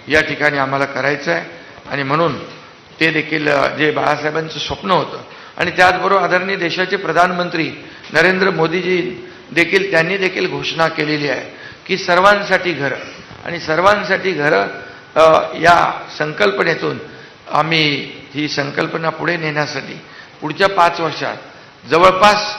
या ठिकाणी आम्हाला करायचं आहे आणि म्हणून ते देखील जे बाळासाहेबांचं स्वप्न होतं आणि त्याचबरोबर आदरणीय देशाचे प्रधानमंत्री नरेंद्र मोदीजी देखील त्यांनी देखील घोषणा केलेली आहे की सर्वांसाठी घरं आणि सर्वांसाठी घरं या संकल्पनेतून आम्ही ही संकल्पना पुढे नेण्यासाठी पुढच्या 5 वर्षात जवळपास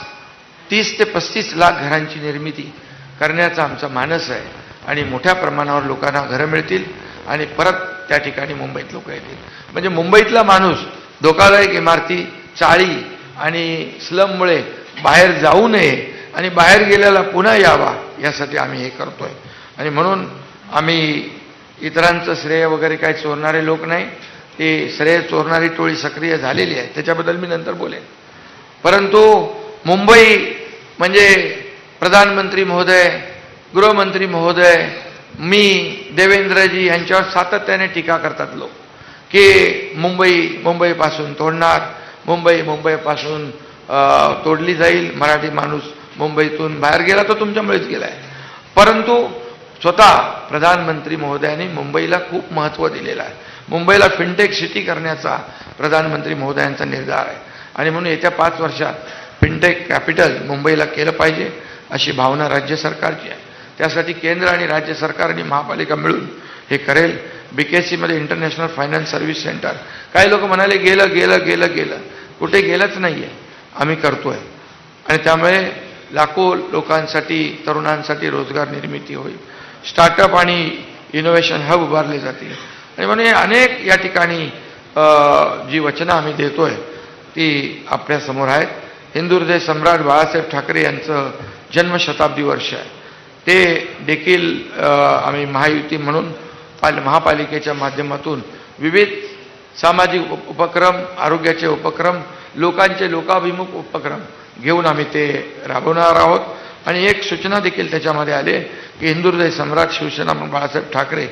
30 ते 35 लाख घरांची निर्मिती करण्याचा आमचा मानस आहे आणि मोठ्या प्रमाणावर लोकांना घरं मिळतील आणि परत त्या ठिकाणी मुंबईत लोक येतील. म्हणजे मुंबईतला माणूस धोकादायक इमारती, चाळी आणि स्लममुळे बाहेर जाऊ नये आणि बाहेर गेल्याला पुन्हा यावा यासाठी आम्ही हे करतोय. आणि म्हणून आम्ही इतरांचं श्रेय वगैरे काही चोरणारे लोक नाही, ते श्रेय चोरणारी टोळी सक्रिय झालेली आहे, त्याच्याबद्दल मी नंतर बोलेन. परंतु मुंबई म्हणजे प्रधानमंत्री महोदय, गृहमंत्री महोदय, मी, देवेंद्रजी यांच्यावर सातत्याने टीका करतात लोक की मुंबईपासून तोडणार, मुंबईपासून तोडली जाईल, मराठी माणूस मुंबईतून बाहेर गेला तो तुमच्यामुळेच गेला आहे. परंतु स्वतः प्रधानमंत्री महोदयांनी मुंबईला खूप महत्त्व दिलेलं आहे. मुंबईला फिनटेक सिटी करण्याचा प्रधानमंत्री महोदयांचा निर्धार आहे आणि म्हणून येत्या 5 वर्षात फिनटेक कॅपिटल मुंबईला केलं पाहिजे अशी भावना राज्य सरकारची आहे. त्यासाठी केंद्र आणि राज्य सरकार आणि महापालिका मिळून हे करेल. BKCमध्ये इंटरनॅशनल फायनान्स सर्व्हिस सेंटर, काही लोक म्हणाले गेलं, कुठे गेलंच नाही आहे, आम्ही करतोय आणि त्यामुळे लाखो लोकांसाठी, तरुणांसाठी रोजगार निर्मिती होईल. स्टार्टअप आणि इनोव्हेशन हब उभारले जातील आणि म्हणून हे अनेक या ठिकाणी जी वचनं आम्ही देतोय ती आपल्यासमोर आहेत. हिंदू हृदय सम्राट बाळासाहेब ठाकरे यांचं जन्मशताब्दी वर्ष आहे, ते देखील आम्ही महायुती म्हणून महापालिकेच्या माध्यमातून विविध सामाजिक उपक्रम, आरोग्याचे उपक्रम, लोकांचे लोकाभिमुख उपक्रम घेऊन आम्ही ते राबवणार आहोत. आणि एक सूचना देखील त्याच्यामध्ये आली की हिंदू हृदय सम्राट शिवसेना बाळासाहेब ठाकरे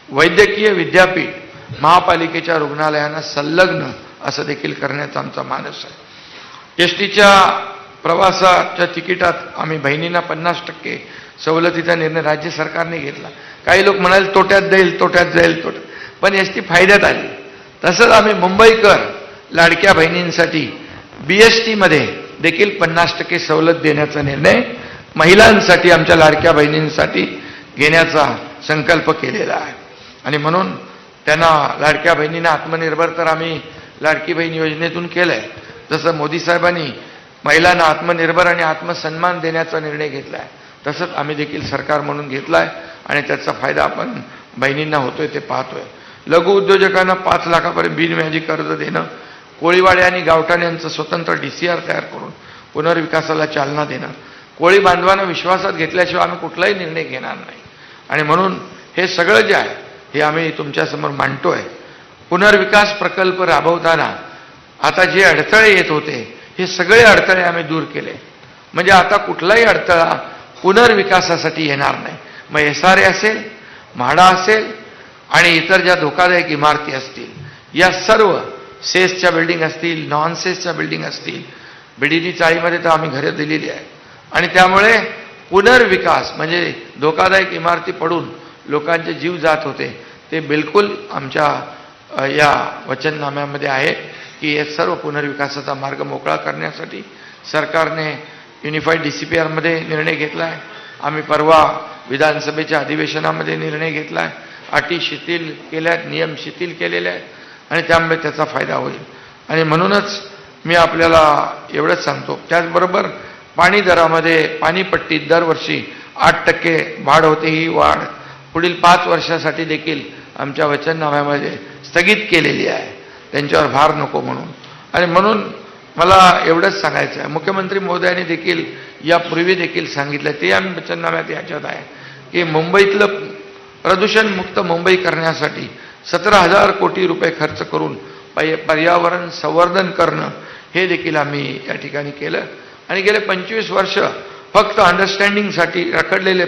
वैद्यकीय विद्यापीठ महापालिकेच्या रुग्णालयांना संलग्न असं देखील करण्याचा आमचा मानस आहे. एसटीच्या प्रवासाच्या तिकिटात आम्ही बहिणींना 50% सवलतीचा निर्णय राज्य सरकारने घेतला. काही लोक म्हणाले तोट्यात जाईल, पण एसटी फायद्यात आली. तसंच आम्ही मुंबईकर लाडक्या बहिणींसाठी BSTमध्ये देखील 50% सवलत देण्याचा निर्णय महिलांसाठी, आमच्या लाडक्या बहिणींसाठी घेण्याचा संकल्प केलेला आहे. आणि म्हणून त्यांना लाडक्या बहिणींना आत्मनिर्भर तर आम्ही लाडकी बहीण योजनेतून केलं आहे, जसं मोदी साहेबांनी महिलांना आत्मनिर्भर आणि आत्मसन्मान देण्याचा निर्णय घेतला आहे, तसंच आम्ही देखील सरकार म्हणून घेतला आहे आणि त्याचा फायदा आपण बहिणींना होतोय ते पाहतोय. लघु उद्योजकांना 5 लाखापर्यंत बिनव्याजी कर्ज देणं, कोळीवाडे आणि गावठाण यांचं स्वतंत्र DCR तयार करून पुनर्विकासाला चालना देणं, कोळी बांधवांना विश्वासात घेतल्याशिवाय आम्ही कुठलाही निर्णय घेणार नाही. आणि म्हणून हे सगळं जे आहे हे आम्ही तुमच्यासमोर मांडतोय. पुनर्विकास प्रकल्प राबवताना आता जे अडथळे येत होते हे सगळे अडथळे आम्ही दूर केले. म्हणजे आता कुठलाही अडथळा पुनर्विकासासाठी येणार नाही. मग SRA असेल, म्हाडा असेल आणि इतर ज्या धोकादायक इमारती असतील, या सर्व सेसच्या बिल्डिंग असतील, नॉन सेसच्या बिल्डिंग असतील, BDD चाळीमध्ये तर आम्ही घरे दिलेली आहे. आणि त्यामुळे पुनर्विकास म्हणजे धोकादायक इमारती पडून लोकांचे जीव जात होते ते बिलकुल आमच्या या वचननाम्यामध्ये आहे की हे सर्व पुनर्विकासाचा मार्ग मोकळा करण्यासाठी सरकारने युनिफाईड DCPRमध्ये निर्णय घेतला आहे. आम्ही परवा विधानसभेच्या अधिवेशनामध्ये निर्णय घेतला आहे. अटी शिथिल केल्या आहेत, नियम शिथिल केलेले आहेत आणि त्यामुळे त्याचा फायदा होईल. आणि म्हणूनच मी आपल्याला एवढंच सांगतो. त्याचबरोबर पाणी दरामध्ये पाणीपट्टीत दरवर्षी 8% वाढ होते. ही वाढ पुढील 5 वर्षासाठी देखील आमच्या वचननाम्यामध्ये स्थगित केलेली आहे, त्यांच्यावर भार नको म्हणून. आणि म्हणून मला एवढंच सांगायचं आहे, मुख्यमंत्री महोदयांनी देखील यापूर्वी देखील सांगितलं, ते आम्ही वचननाम्यात याच्यात आहे की मुंबईतलं प्रदूषणमुक्त मुंबई करण्यासाठी 17,000 कोटी रुपये खर्च करून पर्यावरण संवर्धन करणं हे देखील आम्ही या ठिकाणी केलं. आणि गेले 25 वर्ष फक्त अंडरस्टँडिंगसाठी रखडलेले